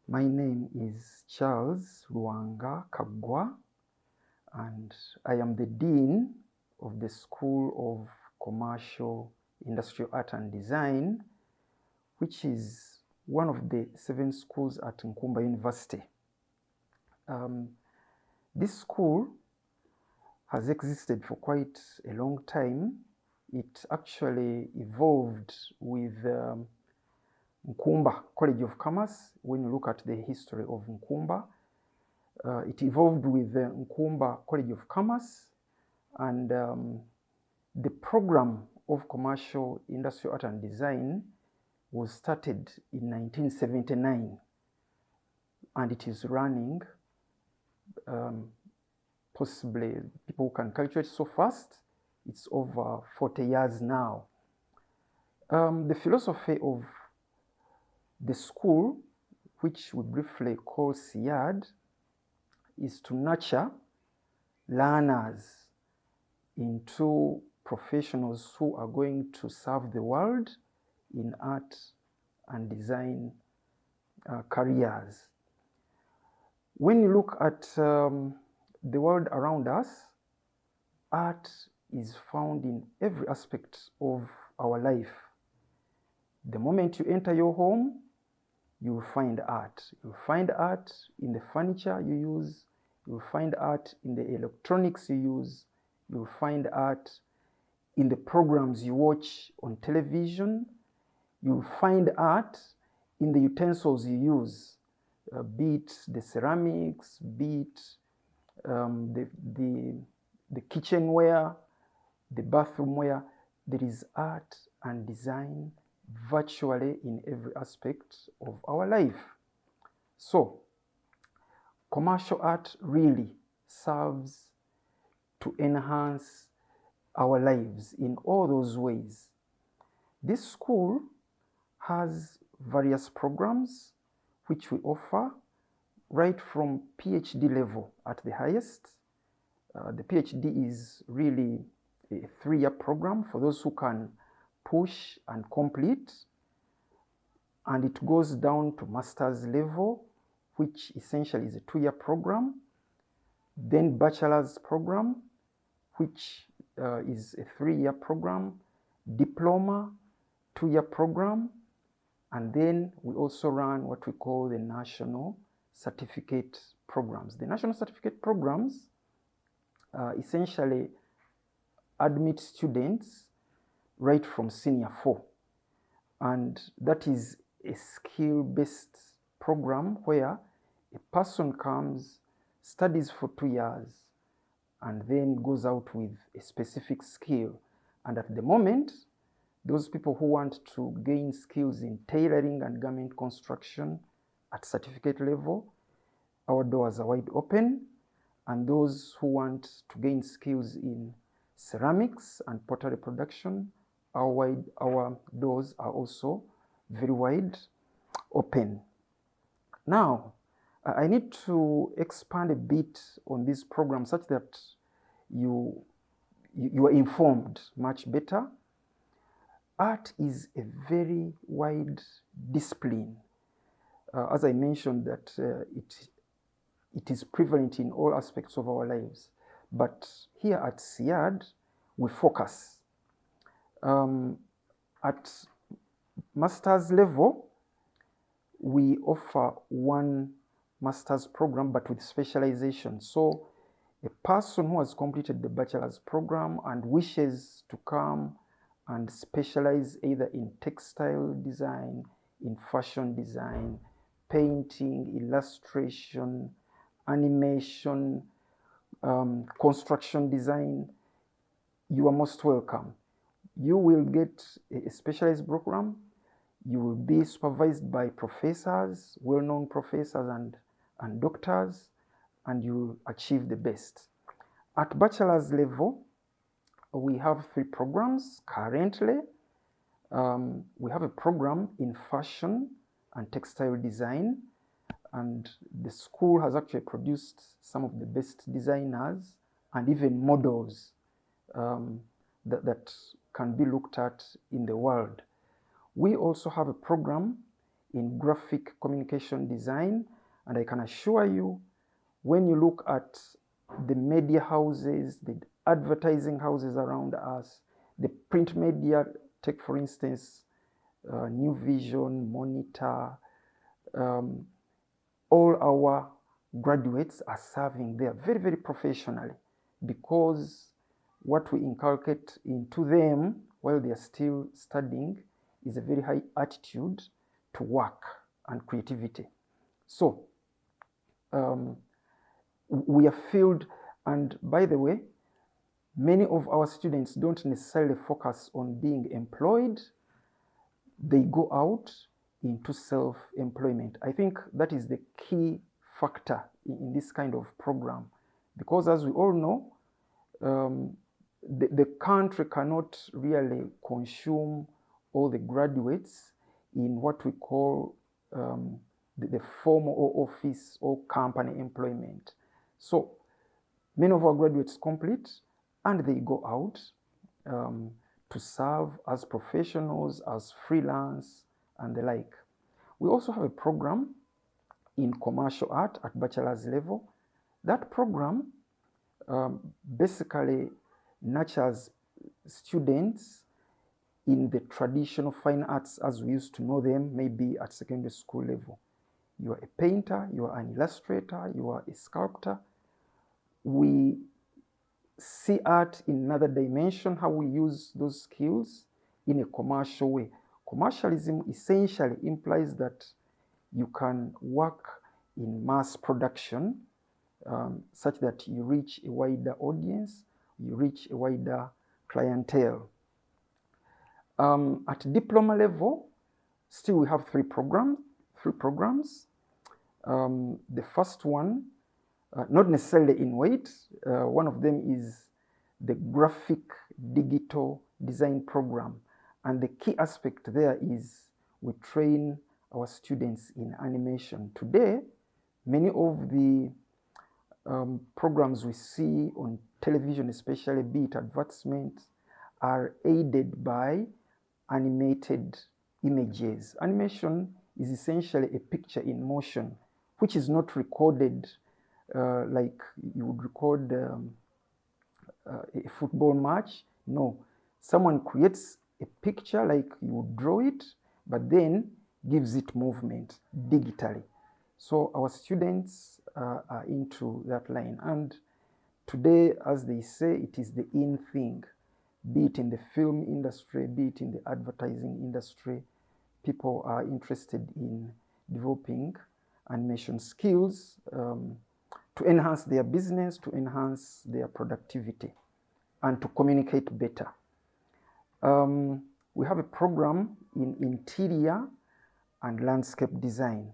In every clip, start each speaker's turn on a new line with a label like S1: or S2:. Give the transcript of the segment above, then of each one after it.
S1: My name is Charles Luanga Kagwa, and I am the Dean of the School of Commercial, Industrial Art and Design, which is one of the 7 schools at Nkumba University. This school has existed for quite a long time. It actually evolved with Nkumba College of Commerce. When you look at the history of Nkumba, it evolved with the Nkumba College of Commerce, and the program of Commercial, Industrial Art and Design was started in 1979, and it is running, possibly people can calculate so fast, it's over 40 years now. The philosophy of the school, which we briefly call SIAD, is to nurture learners into professionals who are going to serve the world in art and design careers. When you look at the world around us, art is found in every aspect of our life. The moment you enter your home, you will find art. You will find art in the furniture you use. You will find art in the electronics you use. You will find art in the programs you watch on television. You will find art in the utensils you use, be it the ceramics, be it the kitchenware, the bathroomware. There is art and design virtually in every aspect of our life. So, commercial art really serves to enhance our lives in all those ways. This school has various programs which we offer, right from PhD level at the highest. The PhD is really a 3-year program for those who can push and complete, and it goes down to master's level, which essentially is a 2-year program, then bachelor's program, which is a 3-year program, diploma, 2-year program, and then we also run what we call the national certificate programs. The national certificate programs essentially admit students right from senior 4, and that is a skill-based program where a person comes, studies for 2 years, and then goes out with a specific skill. And at the moment, those people who want to gain skills in tailoring and garment construction at certificate level, our doors are wide open. And those who want to gain skills in ceramics and pottery production, our doors are also very wide open. Now, I need to expand a bit on this program such that you are informed much better. Art is a very wide discipline. As I mentioned, that it is prevalent in all aspects of our lives. But here at SIAD, we focus. At master's level, we offer 1 master's program, but with specialization. So a person who has completed the bachelor's program and wishes to come and specialize either in textile design, in fashion design, painting, illustration, animation, construction design, you are most welcome. You will get a specialized program. You will be supervised by professors, well-known professors and doctors, and you will achieve the best. At bachelor's level, we have 3 programs currently. We have a program in fashion and textile design, and the school has actually produced some of the best designers and even models that can be looked at in the world. We also have a program in graphic communication design, and I can assure you, when you look at the media houses, the advertising houses around us, the print media, take for instance, New Vision, Monitor, all our graduates are serving there very, very professionally, because what we inculcate into them while they are still studying is a very high attitude to work and creativity. So we are filled, and by the way, many of our students don't necessarily focus on being employed. They go out into self-employment. I think that is the key factor in this kind of program, because as we all know, the country cannot really consume all the graduates in what we call the formal office or company employment. So many of our graduates complete and they go out to serve as professionals, as freelance, and the like. We also have a program in commercial art at bachelor's level. That program basically nurtures students in the traditional fine arts as we used to know them, maybe at secondary school level. You are a painter, you are an illustrator, you are a sculptor. We see art in another dimension, how we use those skills in a commercial way. Commercialism essentially implies that you can work in mass production such that you reach a wider audience, you reach a wider clientele. At diploma level, still we have three programs. The first one, not necessarily in weight, one of them is the graphic digital design program. And the key aspect there is we train our students in animation. Today, many of the programs we see on television, especially be it advertisements, are aided by animated images. Animation is essentially a picture in motion, which is not recorded like you would record a football match. No, someone creates a picture like you would draw it, but then gives it movement digitally. So our students are into that line. And today, as they say, it is the in thing. Be it in the film industry, be it in the advertising industry, people are interested in developing animation skills to enhance their business, to enhance their productivity, and to communicate better. We have a program in interior and landscape design.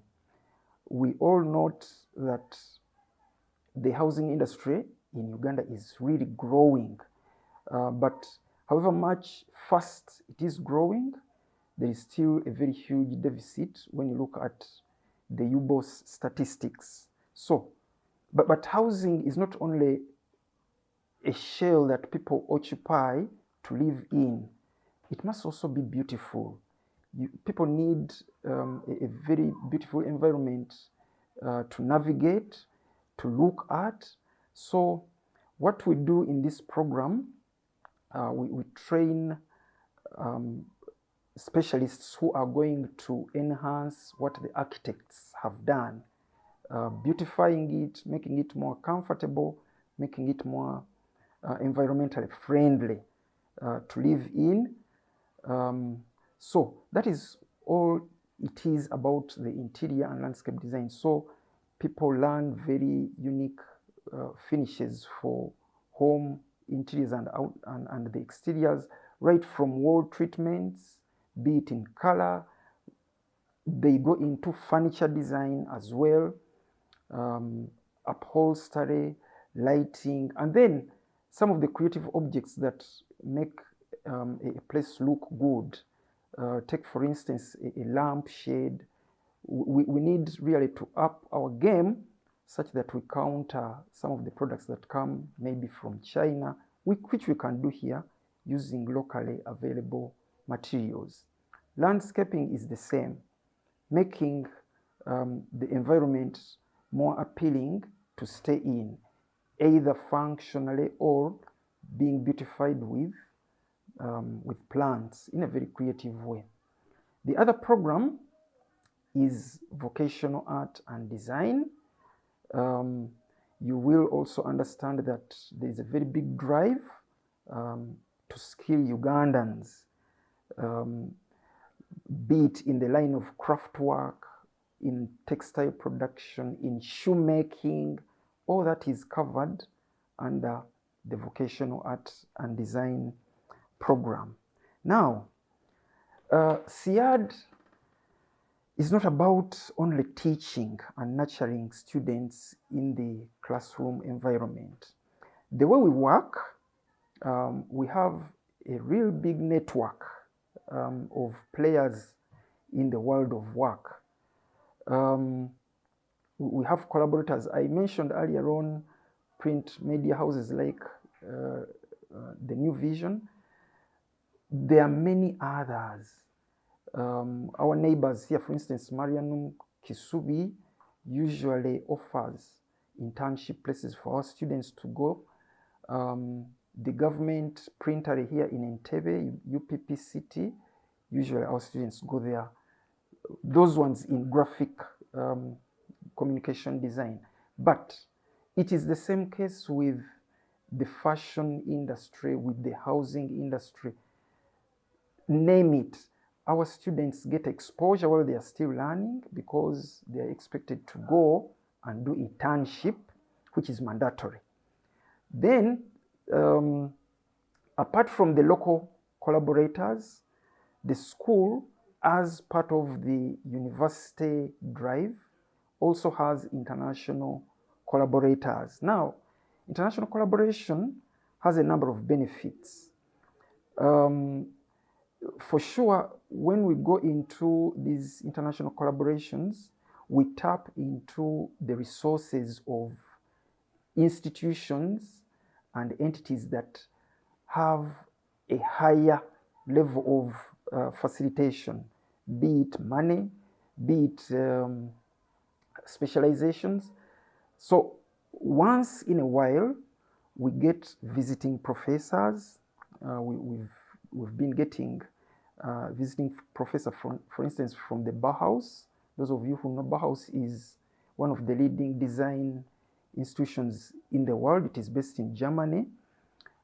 S1: We all note that the housing industry in Uganda is really growing. But however much fast it is growing, there is still a very huge deficit when you look at the UBOS statistics. So, but housing is not only a shell that people occupy to live in, it must also be beautiful. People need a very beautiful environment to navigate, to look at. So what we do in this program, we train specialists who are going to enhance what the architects have done, beautifying it, making it more comfortable, making it more environmentally friendly to live in. So that is all it is about the interior and landscape design. So people learn very unique finishes for home interiors and the exteriors, right from wall treatments, be it in color. They go into furniture design as well, upholstery, lighting, and then some of the creative objects that make a place look good. Take for instance a lampshade. We need really to up our game such that we counter some of the products that come maybe from China, which we can do here using locally available materials. Landscaping is the same. making the environment more appealing to stay in, either functionally or being beautified with plants in a very creative way. The other program is vocational art and design. You will also understand that there is a very big drive to skill Ugandans, be it in the line of craft work, in textile production, in shoemaking. All that is covered under the vocational art and design program. Now, CIAD is not about only teaching and nurturing students in the classroom environment. The way we work, we have a real big network of players in the world of work. We have collaborators. I mentioned earlier on print media houses like the New Vision. There are many others. Our neighbors here, for instance, Marianum Kisubi usually offers internship places for our students to go. The government printer here in Entebbe, UPPCT, usually our students go there. Those ones in graphic communication design. But it is the same case with the fashion industry, with the housing industry. Name it. Our students get exposure while they are still learning because they are expected to go and do internship, which is mandatory. Then, apart from the local collaborators, the school, as part of the university drive, also has international collaborators. Now, international collaboration has a number of benefits. For sure, when we go into these international collaborations, we tap into the resources of institutions and entities that have a higher level of facilitation, be it money, be it specializations. So once in a while, we get visiting professors. We've been getting visiting professor, for instance, from the Bauhaus. Those of you who know Bauhaus is one of the leading design institutions in the world. It is based in Germany.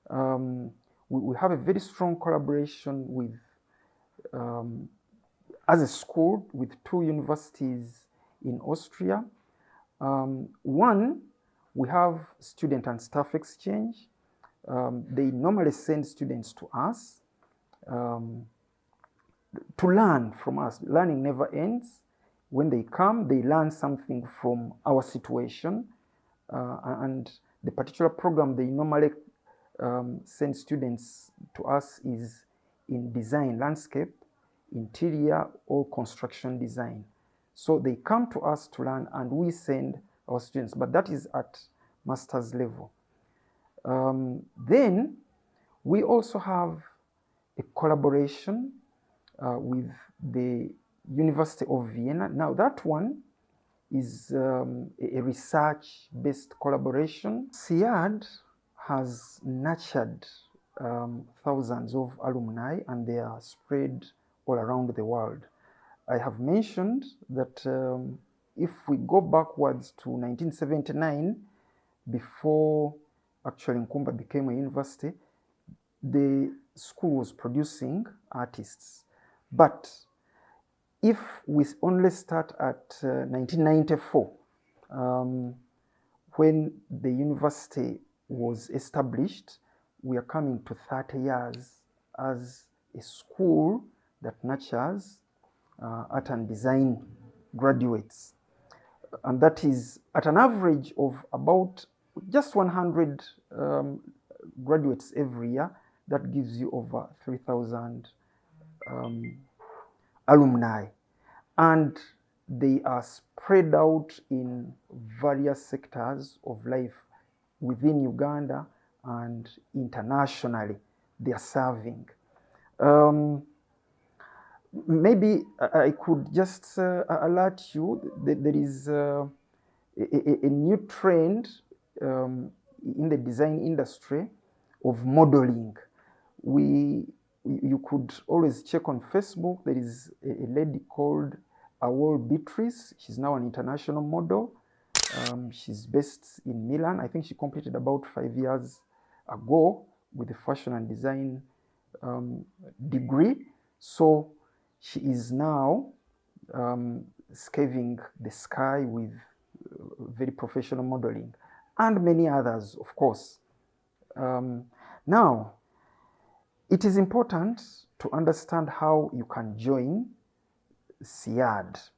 S1: We have a very strong collaboration with, as a school, with 2 universities in Austria. One, we have student and staff exchange. They normally send students to us to learn from us. Learning never ends. When they come, they learn something from our situation. And the particular program they normally send students to us is in design, landscape, interior, or construction design. So they come to us to learn and we send our students, but that is at master's level. Then we also have a collaboration with the University of Vienna. Now that one is a research-based collaboration. CIAD has nurtured thousands of alumni and they are spread all around the world. I have mentioned that if we go backwards to 1979, before actually Nkumba became a university, the school was producing artists. But if we only start at 1994, when the university was established, we are coming to 30 years as a school that nurtures art and design graduates. And that is at an average of about just 100 graduates every year. That gives you over 3,000 alumni. And they are spread out in various sectors of life within Uganda and internationally. They are serving. maybe I could just alert you that there is a new trend in the design industry of modeling. You could always check on Facebook. There is a lady called Awol Beatrice. She's now an international model. She's based in Milan. I think she completed about 5 years ago with a fashion and design degree. So she is now scaving the sky with very professional modeling, and many others, of course. Now, it is important to understand how you can join SIAD.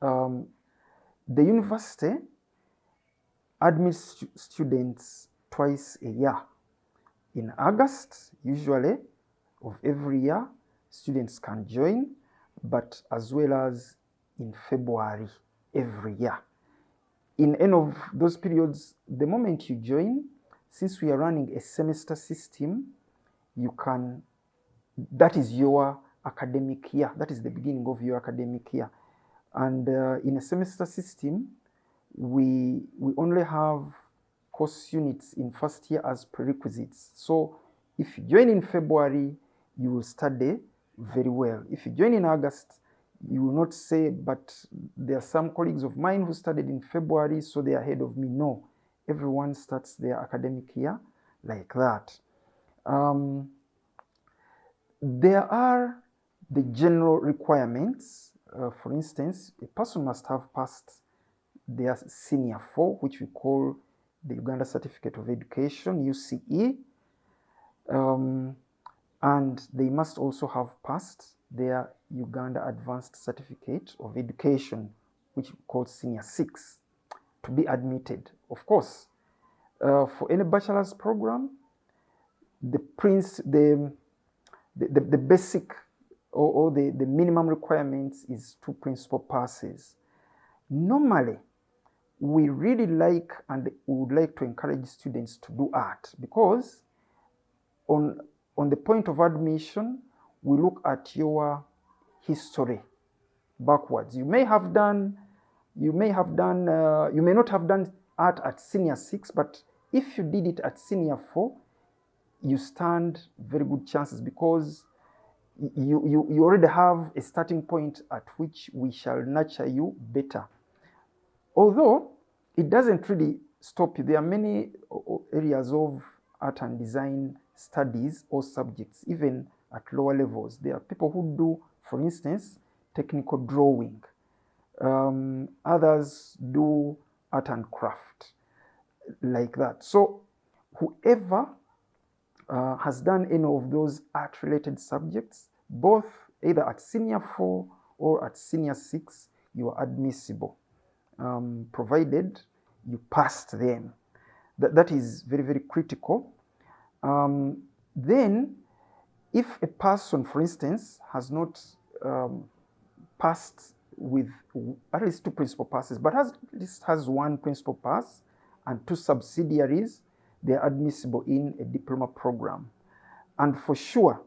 S1: The university admits students twice a year. In August, usually, of every year, students can join, but as well as in February every year. In any of those periods, the moment you join, since we are running a semester system, you can, that is your academic year. That is the beginning of your academic year. And in a semester system, we only have course units in first year as prerequisites. So if you join in February, you will study very well. If you join in August, you will not say, but there are some colleagues of mine who studied in February, so they are ahead of me. No, everyone starts their academic year like that. There are the general requirements. For instance, a person must have passed their senior 4, which we call the Uganda Certificate of Education, UCE, and they must also have passed their Uganda Advanced Certificate of Education, which we call senior 6, to be admitted. Of course, for any bachelor's program, the basic or the minimum requirements is 2 principal passes. Normally, we really like and we would like to encourage students to do art, because on the point of admission, we look at your history backwards. You may not have done art at senior 6, but if you did it at senior 4, you stand very good chances, because you already have a starting point at which we shall nurture you better. Although it doesn't really stop you. There are many areas of art and design studies or subjects, even at lower levels. There are people who do, for instance, technical drawing. Others do art and craft, like that. So whoever has done any of those art-related subjects, both either at senior 4 or at senior 6, you are admissible, provided you passed them. That is very, very critical. Then, if a person, for instance, has not passed with at least 2 principal passes, but at least has 1 principal pass and 2 subsidiaries, they are admissible in a diploma program. And for sure,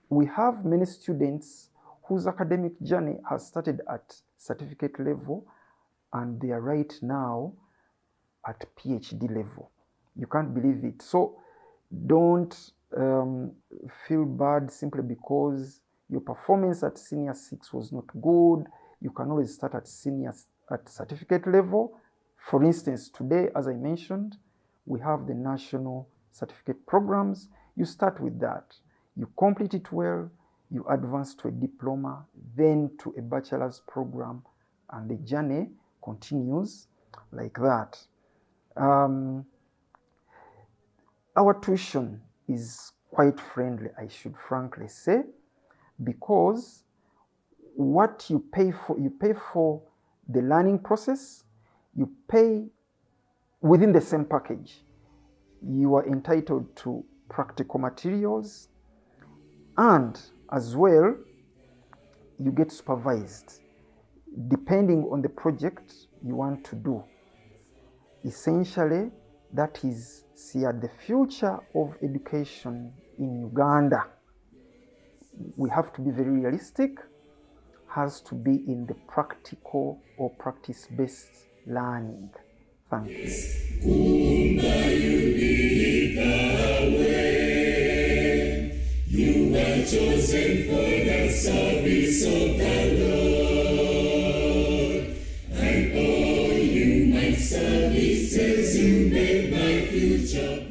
S1: we have many students whose academic journey has started at certificate level and they are right now at PhD level. You can't believe it. So don't feel bad simply because your performance at senior 6 was not good. You can always start at certificate level. For instance, today, as I mentioned, we have the national certificate programs. You start with that. You complete it well, you advance to a diploma, then to a bachelor's program, and the journey continues like that. Our tuition is quite friendly, I should frankly say, because what you pay for the learning process, you pay within the same package. You are entitled to practical materials, and as well, you get supervised depending on the project you want to do. Essentially, that is the future of education in Uganda. we have to be very realistic, has to be in the practical or practice-based learning. Thank you.
S2: Nkumba, you lead the way. You were chosen for the service of the Lord. And all human services, you made my future.